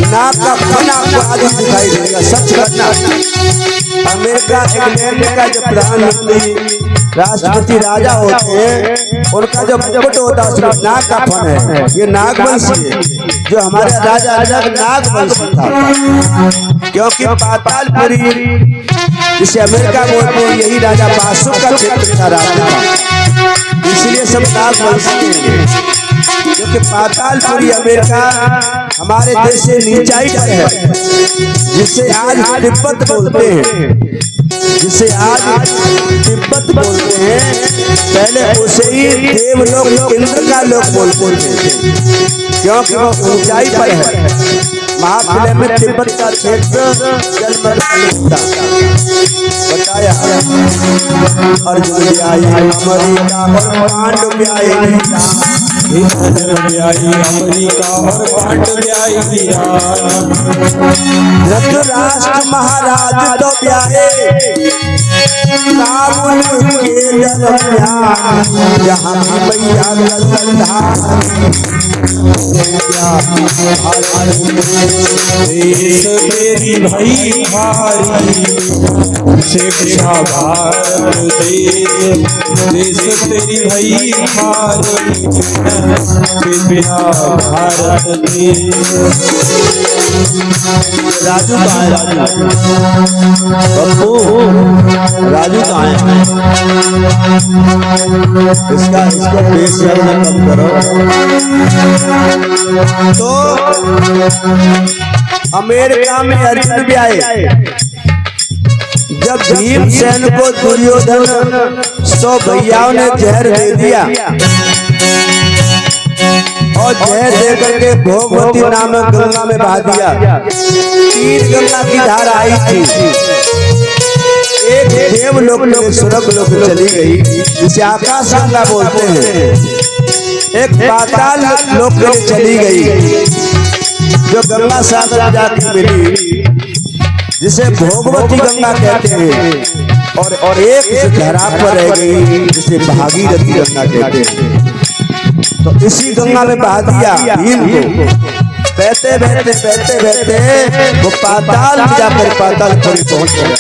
नाक का फन आपको आगे दिखाई देगा। सच करना, अमेरिका इंग्लैंड का जो प्रधानमंत्री राष्ट्रपति राजा होते हैं, उनका जो मुकुट होता है उसमें नाग का फन है। ये नागवंशी है, जो हमारे राजा नागवंशी था। क्योंकि पातालपुरी जिसे अमेरिका बोलते हैं, यही राजा बासु का क्षेत्र का राजा था, इसलिए सब नागवंशी हैं। क्योंकि पातालपुरी अमेरिका हमारे देश से नीचाई पर है, जिसे आज तिब्बत बोलते हैं, जिसे आज तिब्बत बोलते हैं। पहले उसे ही देवलोक इंद्र का लोक बोलते थे, क्योंकि वो ऊंचाई पर है। महाविलय में तिब्बत का क्षेत्र जलमग्न था। बताया अर्जुन भी आए अमेरिका और पांडव भी आए, अर्जुन भी आई अमेरिका और पांडव भी आई ईरान। धृतराष्ट्र महाराज तो ब्याहे काबुल के दरमियान, जहाँ मैया देश तेरी भई भारी से पिछा भारत देश। देश तेरी भई भारी से पिछा भारत देश। राजू कहाँ है? बब्बू राजू कहाँ है? इसको पेश करना कम करो। तो अमेरिका में अर्जुन भी आए। जब भीमसेन को दुर्योधन 100 भैयाओं ने जहर दे दिया और जहर देकर के भोगवती नामक गंगा में बहा दिया। 3 गंगा की धार आई थी, एक देवलोक में स्वर्ग लोक चली गई, जिसे आकाश गंगा बोलते हैं। एक पाताल लोक में चली गई, जो गंगा सागर जाके मिली, जिसे भोगवती गंगा कहते हैं। और एक धरा पर रह गई, जिसे भागीरथी गंगा कहते हैं। तो इसी गंगा में बहा दिया भीम को। बहते बहते बहते बहते वो पाताल में जाकर पातालपुरी पहुंच गया।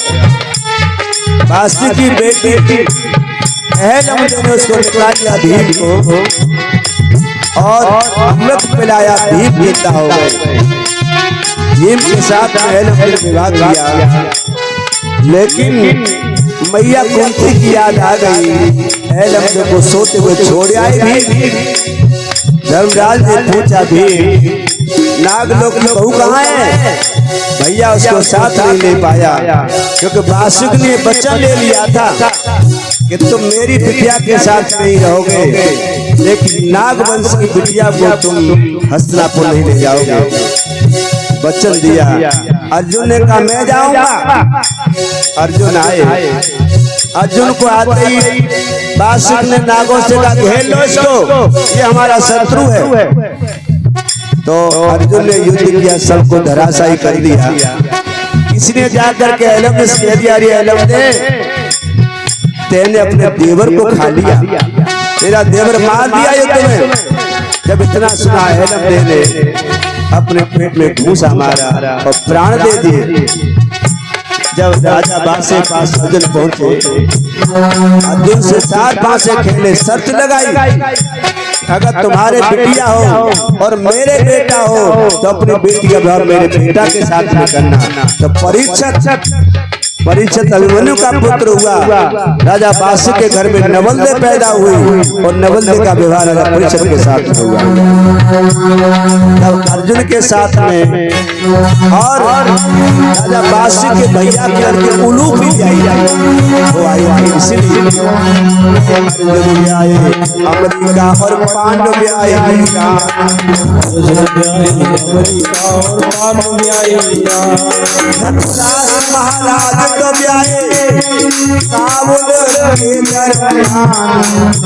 बासी की बेटी ने उसको निकला दिया भीम को और अमृत पिलाया। भीम जिंदा हो गए। भीम के साथ ने विवाह किया, लेकिन मैया कुंती की याद आ गई। लम्बे को सोते हुए छोड़ आए भीम। धर्मराज ने पूछा भीम नाग लोग की बहू कहाँ है? भैया उसको साथ नहीं ले पाया, क्योंकि बासुक ने वचन ले लिया था कि तुम मेरी बिटिया के साथ नहीं रहोगे, लेकिन नाग वंश की बिटिया को तुम हस्तिनापुर नहीं ले जाओगे। वचन दिया। अर्जुन ने कहा मैं जाऊंगा। अर्जुन आए। अर्जुन को आते ही बासुक ने नागों से कहा घेर लो इसको, ये हमारा शत्रु है। तो अर्जुन ने युद्ध किया, सबको धराशायी कर दिया। इसने जाकर के एलम से कह दिया, अरे एलम दे, तेने अपने देवर को खा लिया, तेरा देवर मार दिया युद्ध में। जब इतना सुना एलम दे ने अपने पेट में घूसा मारा और प्राण दे दिए। जब राजा बासे पास अर्जुन पहुंचे, अर्जुन से 4 बांसे खेले, शर्त लगाई, अगर तुम्हारे बेटिया हो और मेरे बेटा हो तो अपनी बेटी का विवाह मेरे बेटा के साथ में करना। तो परीक्षित अभिमन्यु का पुत्र हुआ। राजा बासु के घर में नवल्दे पैदा हुई और नवल्दे का विवाह राजा परीक्षित के साथ हुआ। तब अर्जुन के साथ में और राजा बासु के भैया के लड़के उलू भी आई, इसलिए अर्जुन आए, अमेरिका और पांडव भी आए, अमेरिका और पांडव भी आए, महाराज तो भी आए, काबुल के दरमियान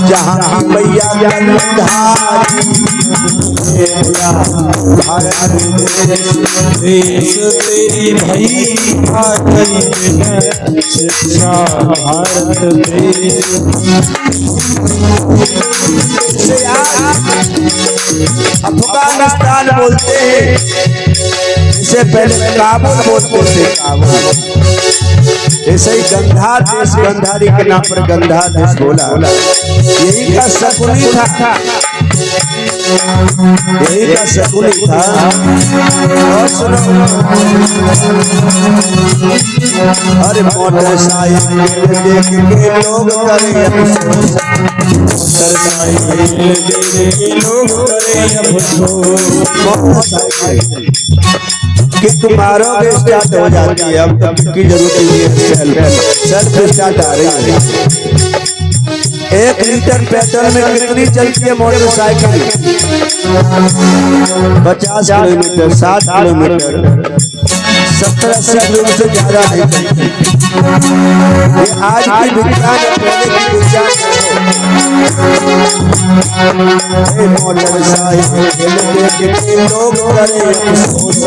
जहाँ मैया देश तेरी भई शिक्षा भारत देश। अफगानिस्तान बोलते हैं, इससे पहले काबुल बोलते थे, काबुल। ऐसे ही गंधार देश, गंधारी के नाम पर गंधार देश बोला। यही का शकुनी था, यही का शकुनी था। और सुनो, अरे मोटरसाइकिल देख के लोग करे अफसोस, मोटरसाइकिल देख के लोग करे अफसोस। मोटरसाइकिल कि तुम मारोगे स्टार्ट हो जाती है, अब तक की जरूरत नहीं है, सेल्फ स्टार्ट आ रही है। 1 लीटर पेट्रोल में कितनी चलती है मोटरसाइकिल? 50 किलोमीटर, 60 किलोमीटर, 70-80 किलोमीटर से ज्यादा नहीं चलती। ये आज की विज्ञान है, पहले की विज्ञान मोटरसाइकिल देख लोग करे अफसोस,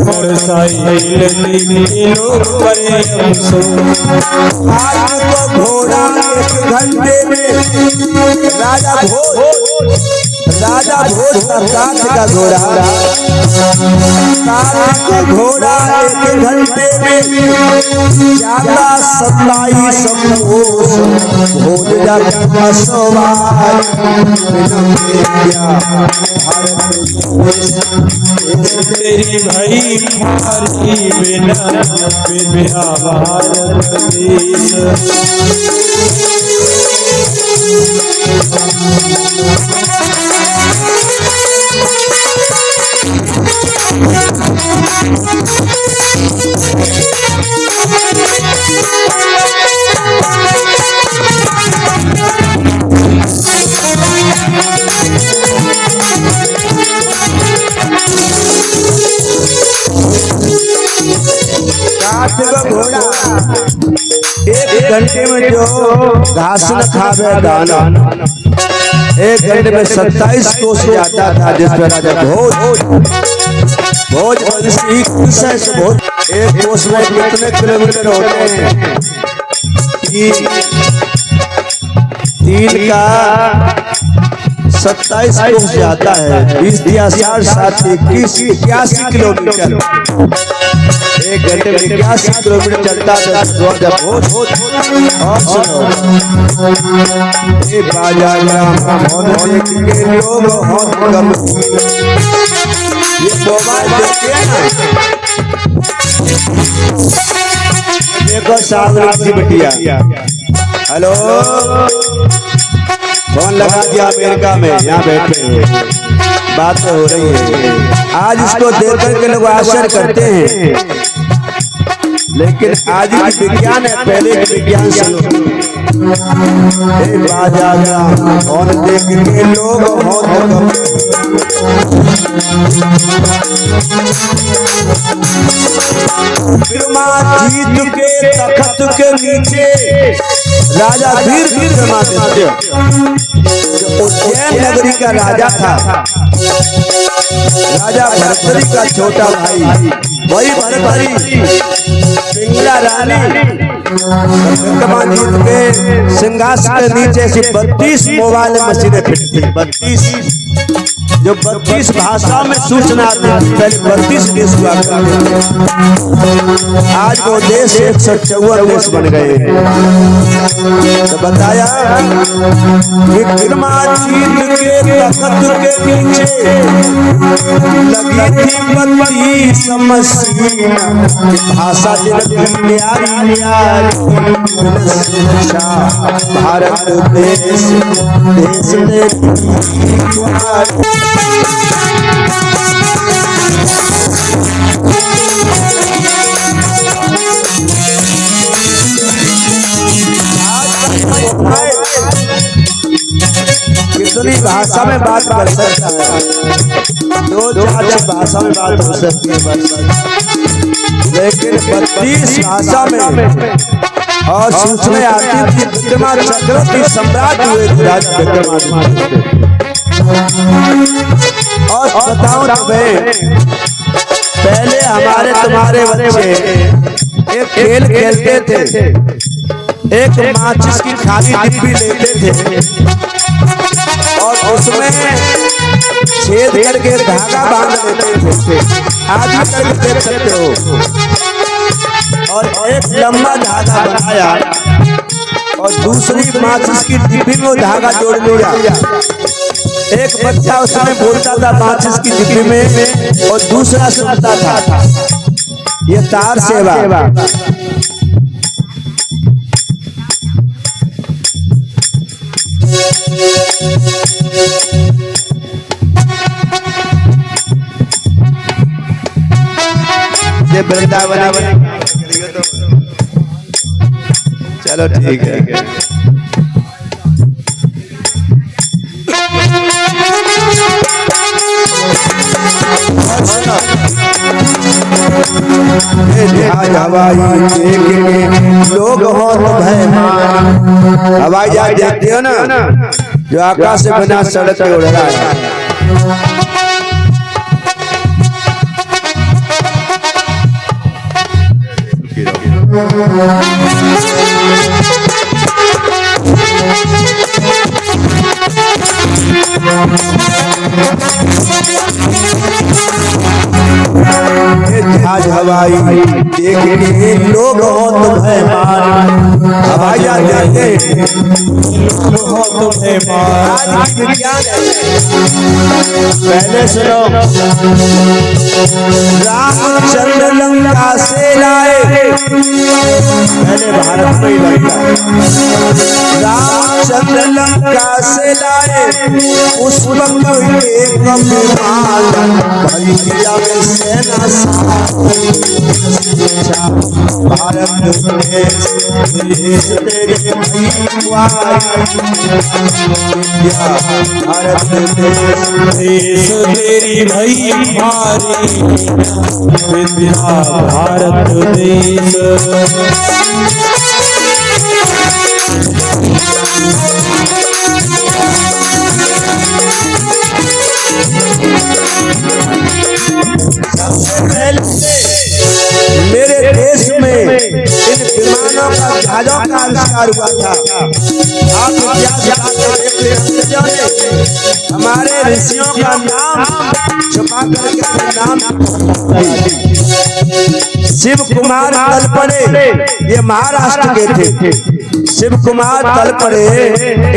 मोटरसाइकिल देख लोग करे अफसोस। आज तो घोड़ा 1 घंटे में राजा भोज का काठ का घोड़ा, काठ का घोड़ा 1 घंटे में ज्यादा 27 भोज जाता सवार। तेरी भाई भारती बिना भारत देश। काठ का घोड़ा 1 घंटे में जो घास न खावे दाना, 1 घंटे में 27 कोस जाता था, जिसमें राजा भोज एक कोस में कितने किलोमीटर होते हैं? 3 का 27 कोस जाता है, 20 दिया 60, 7, 21, 81 किलोमीटर। 1 घंटे में 81 किलोमीटर चलता था राजा भोज। और सुनो, ये बाजार देख के लोग बहुत कम, ये मोबाइल देखते हैं ना, देखो सामने की बिटिया, हेलो, फोन लगा दिया अमेरिका में, यहाँ बैठे हुए बात हो रही है। आज इसको देख करके लोग आश्चर्य करते हैं, लेकिन आज की विज्ञान है, पहले के विज्ञान से बाजा और देख के लोग जीत के तख्त के नीचे राजा वीर विक्रमादित्य उज्जैन नगरी का राजा था, राजा भरतरी का छोटा भाई, वही भरतरी पिंगला रानी विक्रमादित्य के सिंहासन के नीचे से 32 मोबाइल मशीनें फिट थी। 32 जो 32 भाषा में सूचना आती थी, पहले 32 देश हुआ करते थे, आज वो देश 154 देश बन गए हैं। तो बताया विक्रमादित्य के तख्त के नीचे लगी थी 32 मशीन, भाषा भारत देश देश कितनी भाषा में बात कर सकता है, 2-4 भाषा में बात हो सकती है, लेकिन 32 भाषा में और सूचना आती थी। विक्रमादित्य चक्रवर्ती सम्राट हुए थे राजा विक्रमादित्य। और बताओ तुम्हें, पहले हमारे तुम्हारे बच्चे एक खेल खेलते थे, एक माचिस की खाली डिब्बी लेते थे और उसमें छेद करके धागा बांध लेते थे, आज भी करके देख सकते हो। और एक लंबा धागा बनाया और दूसरी माचिस की डिब्बी में धागा जोड़ लिया। एक बच्चा उसमें बोलता था माचिस की डिब्बी में और दूसरा सुनता था। ये तार सेवा। ये वृंदावन, चलो ठीक है। हवाई लोग हो तो भय मान, हवाई जहाज देखते हो ना जो आकाश से बिना सड़क पे उड़ रहा है। जहाज हवाई देख के लोग हो तो भय मान, हवाई जहाज देखते हो तो भय मान। आज विज्ञान पहले सुनो, रामचंद्र लंका से लाए, पहले भारत में ही लंका, रामचंद्र लंका से लाए उस वक्त एक भरी सेना भारत देश तेरे भारत देश तेरी भई हमारी विद्या भारत देश। मेरे देश में इन विमानों का जहाजों का आविष्कार हुआ था। आप इतिहास जाने, हमारे ऋषियों का नाम छुपा करके नाम शिव कुमार तलपड़े, ये महाराष्ट्र के थे। शिव कुमार तलपड़े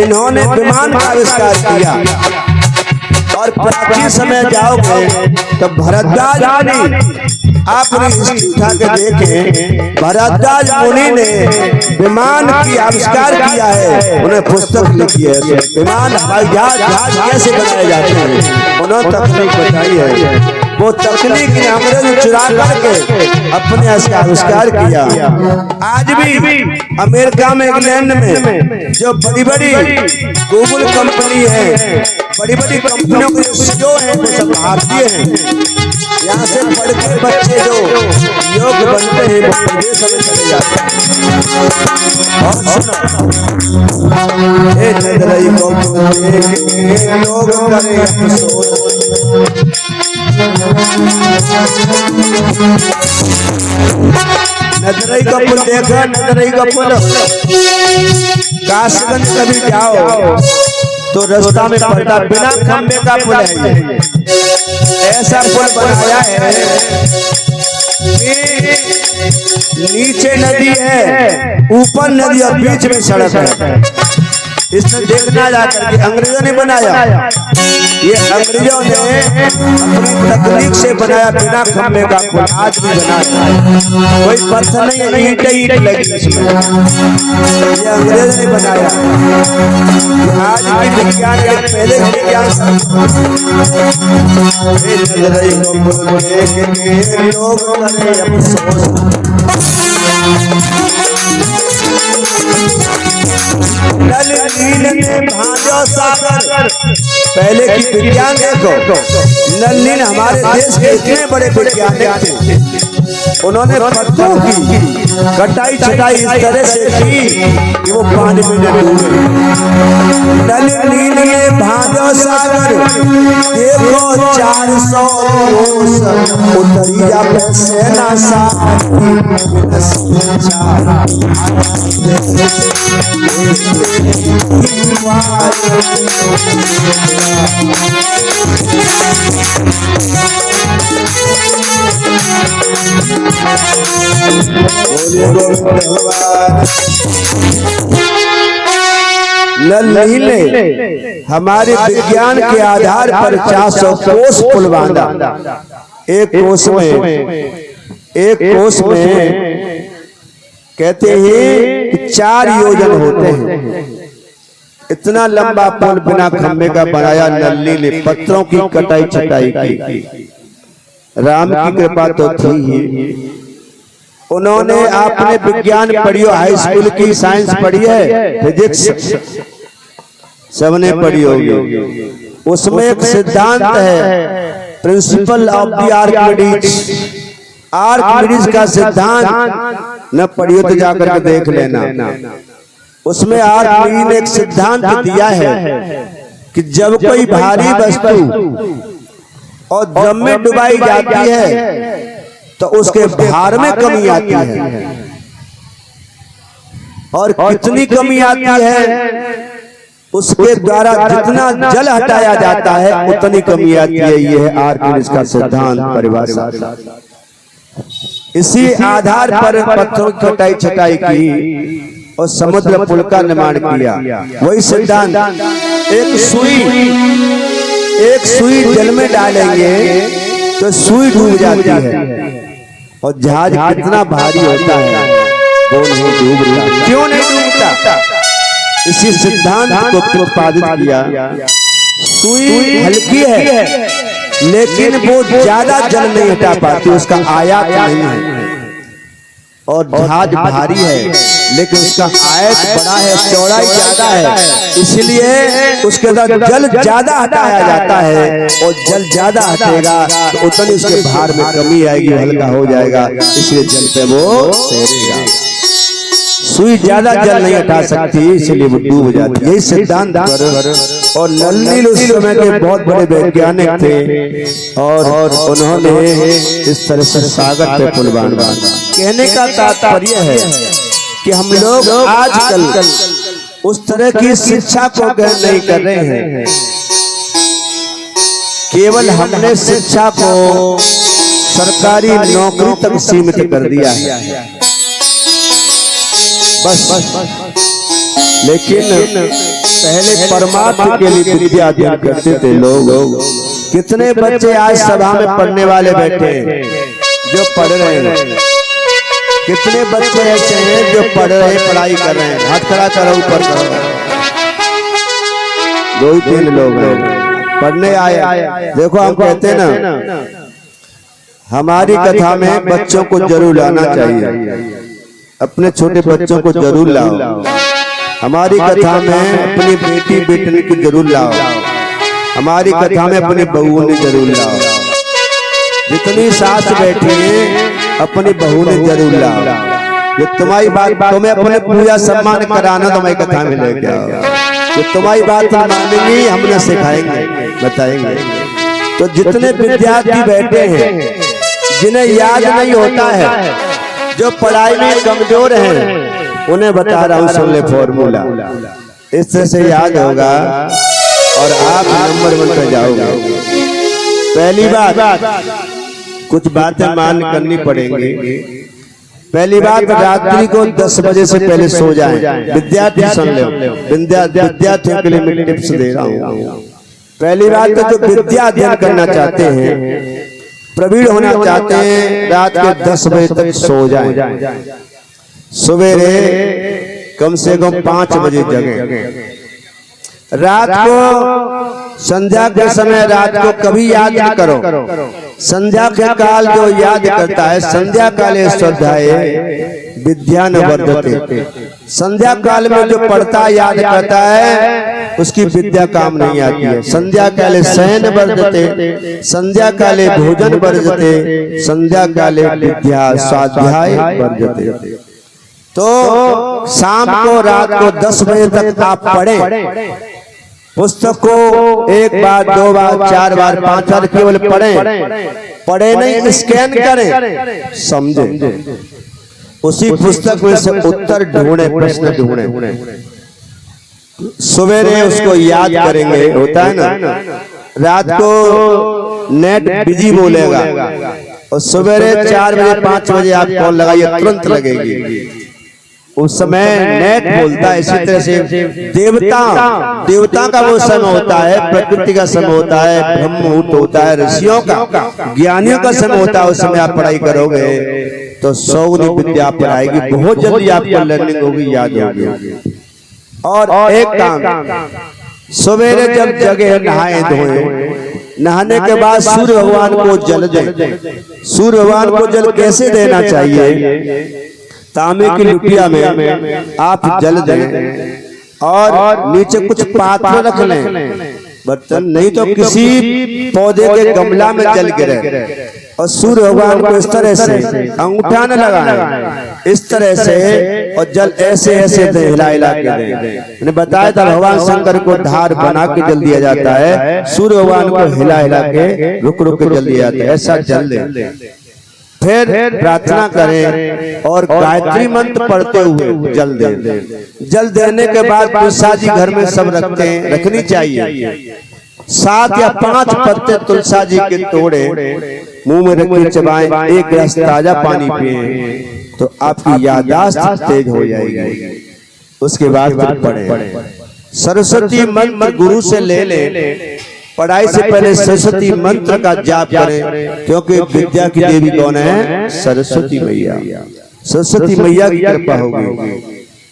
इन्होंने विमान का आविष्कार किया। और प्राचीन समय जाओगे तो भरद्वाज मुनि, आप उठा के देखें, भरद्वाज मुनि ने विमान की आविष्कार किया है, उन्हें पुस्तक लिखी है। विमान हवाई जहाज कैसे बनाए जाते हैं उन्होंने तकनीक बताई है। वो तकनीक अंग्रेज चुरा करके अपने आविष्कार किया। आज भी अमेरिका में, इंग्लैंड में जो बड़ी बड़ी गूगल कंपनी है, बड़ी बड़ी कंपनियों के जो सीईओ हैं वो सब भारतीय हैं। यहाँ से पढ़ के बच्चे जो योग बनते हैं वो विदेश में चले जाते हैं। और सुनो, हे नदरई को लोग करे अफसोस, नदरई का पुल देखा, नदरई का पुल कासगंज कभी जाओ तो रास्ता में पड़ता, बिना खंबे का पुल है ये। ऐसा पुल बनाया है कि नीचे नदी है, ऊपर नदी और बीच में सड़क है। इसमें देखना जाकर कि अंग्रेजों ने बनाया, ये अंग्रेजों ने अपनी तकनीक से बनाया बिना खंबे का पुल। आज भी बनाया, कोई पत्थर नहीं है, ईंट ईंट लगी इसमें, ये अंग्रेजों ने बनाया। आज भी विज्ञान के पहले विज्ञान लोग करे अफसोस। नल नील में भांजो सागर, पहले की विज्ञान देखो। नल नील हमारे देश के इतने बड़े वैज्ञानिक थे, उन्होंने पत्थरों की कटाई छटाई इस तरह से की कि वो पानी में न डूबे। नल नील में भांजो सागर, देखो 400 कोस उतरिया पे सेना सारी। नल ने हमारे विज्ञान के आधार पर 400 कोस पुल बांधा। एक कोस में कहते हैं कि 4 योजन होते हैं। इतना लंबा पुल बिना खंबे का बनाया नल्ली ने, पत्थरों की कटाई छटाई की। राम की कृपा तो थी ही। उन्होंने आपने विज्ञान पढ़ी हो, हाई स्कूल की साइंस पढ़ी है, फिजिक्स सबने पढ़ी होगी। उसमें एक सिद्धांत है, principle of the Archimedes. Archimedes का सिद्धांत न पढ़ियो तो जाकर के देख लेना। उसमें आर्किमिडीज ने एक सिद्धांत दिया है कि जब कोई भारी वस्तु और जम में डुबाई जाती है तो उसके भार में कमी आती है, और कितनी कमी आती है उसके द्वारा जितना जल हटाया जाता है उतनी कमी आती है। ये है आर्किमिडीज का सिद्धांत परिभाषा। इसी आधार पर पत्थरों की कटाई छटाई की और समुद्र पुल का निर्माण किया। वही सिद्धांत, एक सुई जल में डालेंगे तो सुई डूब जाती है, और जहाज कितना भारी होता है वो नहीं डूबता। क्यों नहीं डूबता? इसी सिद्धांत को प्रतिपादित किया। सुई हल्की है लेकिन वो ज्यादा जल नहीं हटा पाती, उसका आयात नहीं है। और जहाज भारी है लेकिन उसका आयत बड़ा है, चौड़ाई ज्यादा है, इसलिए उसके अंदर जल ज्यादा हटाया जाता है, और जल ज्यादा हटेगा तो उतनी उसके भार में कमी आएगी, हल्का हो जाएगा, इसलिए जल पे वो तैरेगा। सुई ज्यादा जल नहीं हटा सकती, इसलिए वो डूब जाती है। यही सिद्धांत पर। और नल उस समय के बहुत बड़े वैज्ञानिक थे, और उन्होंने इस तरह से सागर पे पुल बांधा। कहने का तात्पर्य है कि हम लोग आजकल उस तरह की शिक्षा को ग्रहण नहीं कर रहे हैं। केवल हमने शिक्षा को सरकारी नौकरी तक सीमित कर दिया है बस। लेकिन पहले परमात्मा के लिए विद्या अध्ययन करते थे लोग। कितने बच्चे आज सभा में पढ़ने वाले बैठे हैं जो पढ़ रहे हैं, कितने बच्चे ऐसे हैं जो पढ़ रहे हैं, पढ़ाई कर रहे हैं। हाथ खड़ा करो, ऊपर करो। 2 ही 3 लोग हैं पढ़ने आए। देखो हम कहते हैं ना हमारी कथा में बच्चों को जरूर लाना चाहिए, अपने छोटे बच्चों को जरूर लाओ। हमारी कथा में अपनी बेटी बेटन को जरूर लाओ, हमारी कथा में अपनी बहुओं ने जरूर लाओ। जितनी सास बैठी है अपनी बहू ने जरूर लाओ। जो तुम्हारी बात तुम्हें अपने पूजा सम्मान कराना तो हमारी कथा में लेके आओ। जो तुम्हारी बात मानेंगी हमने सिखाएंगे बताएंगे। तो जितने विद्यार्थी बैठे हैं जिन्हें याद नहीं होता है, जो पढ़ाई में कमजोर हैं, उन्हें बता रहा हूँ सुन ले फॉर्मूला, इस तरह से याद होगा और आप नंबर 1 पे जाओगे। पहली बात, कुछ बातें मान करनी पड़ेंगी। पहली बात, रात्रि को 10 बजे से पहले सो जाएं। विद्यार्थी सुन लो, विद्यार्थियों के लिए मैं टिप्स दे रहा हूँ। पहली बात तो जो विद्या अध्ययन करना चाहते हैं, प्रवीण होना चाहते हैं, रात के 10 बजे तक सो जाएं। सवेरे कम से कम 5 बजे जगें। रात को संध्या के समय रात को कभी याद न करो। संध्या के काल जो याद करता है, संध्या काले श्रद्धाए विद्या न वर्धते। संध्या काल में जो पढ़ता याद करता है उसकी विद्या काम नहीं आती है। संध्या काले शयन वर्धते, संध्या काले भोजन वर्धते, संध्या काले विद्या स्वाध्याय वर्धते। तो शाम को रात को 10 बजे तक आप पढ़ें। पुस्तक को 1 बार 2 बार 4 बार 5 बार केवल पढ़े नहीं, स्कैन करें, समझें। उसी पुस्तक में से उत्तर ढूंढे, प्रश्न ढूंढे, सवेरे उसको याद करेंगे। होता है ना, रात को नेट बिजी बोलेगा और सवेरे 4 बजे 5 बजे आप कॉल लगाइए, तुरंत लगेगी। उस समय नेट बोलता है। इसी तरह से देवता का वो समय होता है, प्रकृति का समय होता है, ब्रह्म मुहूर्त होता है, ऋषियों का ज्ञानियों का समय होता है। उस समय आप पढ़ाई करोगे तो 100 गुनी विद्या आप पढ़ाएगी, बहुत जल्दी आपको लर्निंग होगी, याद होगी। और एक काम, सवेरे जब जगह नहाए धोए, नहाने के बाद सूर्य भगवान को जल दें। सूर्य भगवान को जल कैसे देना चाहिए? तांबे की लुटिया में आप जल दें और नीचे कुछ पात्र रख लें, बर्तन नहीं तो किसी पौधे के गमला में जल गिरे, और सूर्य भगवान को इस तरह से अंगूठा न लगाएं, इस तरह से, और जल ऐसे ऐसे हिला हिला के दें। मैंने बताया था भगवान शंकर को धार बना के जल दिया जाता है, सूर्य भगवान को हिला हिला के रुक रुक के जल दिया जाता है। ऐसा जल दें, फिर प्रार्थना करें और गायत्री मंत्र पढ़ते हुए जल दें। जल देने के बाद तुलसा जी घर में सब रखनी चाहिए। 7 या 5 पत्ते तुलसा जी के तोड़े, मुंह में रख के चबाएं, 1 गिलास ताजा पानी पिए तो आपकी याददाश्त तेज हो जाएगी। उसके बाद फिर पढ़ें। सरस्वती मंत्र गुरु से ले लें। पढ़ाई से पहले सरस्वती मंत्र का जाप करें, क्योंकि विद्या की देवी कौन है? सरस्वती मैया। सरस्वती मैया की कृपा होगी।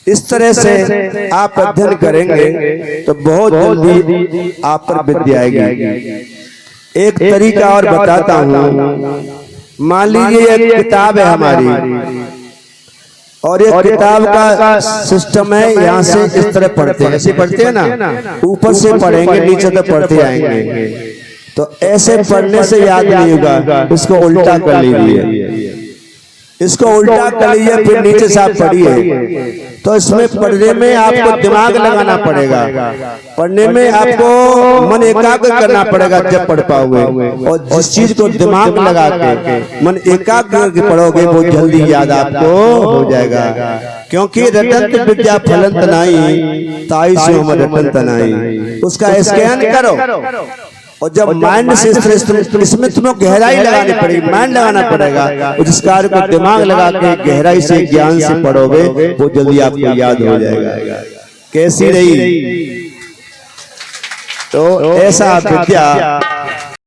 इस तरह से आप अध्ययन करेंगे तो बहुत जल्दी आप पर विद्या आएगी। एक तरीका और बताता हूँ। मान लीजिए एक किताब है हमारी, और ये किताब का सिस्टम है, यहाँ से इस तरह पढ़ते हैं, ऐसे पढ़ते हैं ना, ऊपर से पढ़ेंगे नीचे तक पढ़ते आएंगे। तो ऐसे पढ़ने से याद नहीं होगा, इसको उल्टा कर लीजिए, इसको उल्टा कर लीजिए, फिर नीचे से आप पढ़िए। तो इसमें पढ़ने में आपको दिमाग लगाना पड़ेगा, पढ़ने में आपको मन एकाग्र करना पड़ेगा जब पढ़ पाओगे। और जिस चीज को दिमाग लगा के मन एकाग्र करके पढ़ोगे वो जल्दी याद आपको हो जाएगा। क्योंकि रटंत विद्या फलंत नाई, ताई से हम रटंत नाई। उसका स्कैन करो, और जब माइंड से इसमें तुम्हें गहराई लगानी पड़ेगी, माइंड लगाना पड़ेगा। जिस कार्य को दिमाग लगा के गहराई से ज्ञान से पढ़ोगे वो जल्दी आपको याद हो जाएगा। कैसी रही? तो ऐसा विद्या